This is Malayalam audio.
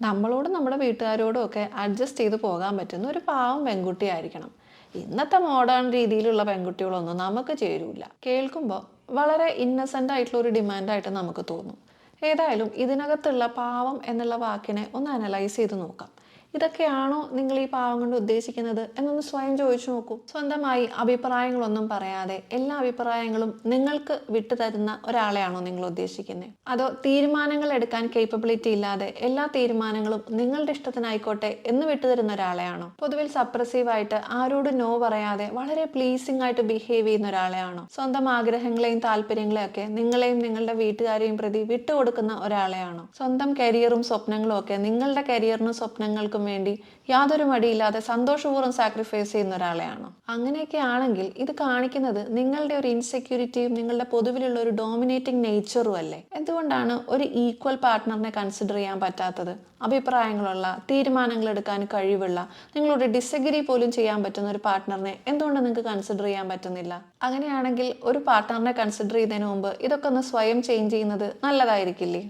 നമ്മളോടും നമ്മുടെ വീട്ടുകാരോടും ഒക്കെ അഡ്ജസ്റ്റ് ചെയ്ത് പോകാൻ പറ്റുന്ന ഒരു പാവം പെൺകുട്ടിയായിരിക്കണം. ഇന്നത്തെ മോഡേൺ രീതിയിലുള്ള പെൺകുട്ടികളൊന്നും നമുക്ക് ചേരൂല. കേൾക്കുമ്പോൾ വളരെ ഇന്നസെൻ്റ് ആയിട്ടുള്ള ഒരു ഡിമാൻഡായിട്ട് നമുക്ക് തോന്നും. ഏതായാലും ഇതിനകത്തുള്ള പാവം എന്നുള്ള വാക്കിനെ ഒന്ന് അനലൈസ് ചെയ്ത് നോക്കാം. ഇതൊക്കെയാണോ നിങ്ങൾ ഈ പാവം കൊണ്ട് ഉദ്ദേശിക്കുന്നത് എന്നൊന്ന് സ്വയം ചോദിച്ചു നോക്കൂ. സ്വന്തമായി അഭിപ്രായങ്ങളൊന്നും പറയാതെ എല്ലാ അഭിപ്രായങ്ങളും നിങ്ങൾക്ക് വിട്ടുതരുന്ന ഒരാളെയാണോ നിങ്ങൾ ഉദ്ദേശിക്കുന്നത്? അതോ തീരുമാനങ്ങൾ എടുക്കാൻ കേപ്പബിലിറ്റി ഇല്ലാതെ എല്ലാ തീരുമാനങ്ങളും നിങ്ങളുടെ ഇഷ്ടത്തിനായിക്കോട്ടെ എന്ന് വിട്ടുതരുന്ന ഒരാളെയാണോ? പൊതുവിൽ സപ്രസീവായിട്ട് ആരോടും നോ പറയാതെ വളരെ പ്ലീസിംഗ് ആയിട്ട് ബിഹേവ് ചെയ്യുന്ന ഒരാളെയാണോ? സ്വന്തം ആഗ്രഹങ്ങളെയും താല്പര്യങ്ങളെയും ഒക്കെ നിങ്ങളെയും നിങ്ങളുടെ വീട്ടുകാരെയും പ്രതി വിട്ടുകൊടുക്കുന്ന ഒരാളെയാണോ? സ്വന്തം കരിയറും സ്വപ്നങ്ങളും ഒക്കെ നിങ്ങളുടെ കരിയറിനും സ്വപ്നങ്ങൾക്കും വേണ്ടി യാതൊരു മടിയില്ലാതെ സന്തോഷപൂർവ്വം സാക്രിഫൈസ് ചെയ്യുന്ന ഒരാളെയാണോ? അങ്ങനെയൊക്കെ ആണെങ്കിൽ ഇത് കാണിക്കുന്നത് നിങ്ങളുടെ ഒരു ഇൻസെക്യൂരിറ്റിയും നിങ്ങളുടെ പൊതുവിലുള്ള ഒരു ഡോമിനേറ്റിംഗ് നേച്ചറും അല്ലേ? എന്തുകൊണ്ടാണ് ഒരു ഈക്വൽ പാർട്ട്ണറിനെ കൺസിഡർ ചെയ്യാൻ പറ്റാത്തത്? അഭിപ്രായങ്ങളുള്ള, തീരുമാനങ്ങൾ എടുക്കാൻ കഴിവുള്ള, നിങ്ങളോട് ഡിസഗ്രി പോലും ചെയ്യാൻ പറ്റുന്ന ഒരു പാർട്ട്ണറിനെ എന്തുകൊണ്ട് നിങ്ങൾക്ക് കൺസിഡർ ചെയ്യാൻ പറ്റുന്നില്ല? അങ്ങനെയാണെങ്കിൽ ഒരു പാർട്ട്ണറിനെ കൺസിഡർ ചെയ്യുന്നതിന് മുമ്പ് ഇതൊക്കെ ഒന്ന് സ്വയം ചേഞ്ച് ചെയ്യുന്നത് നല്ലതായിരിക്കില്ലേ?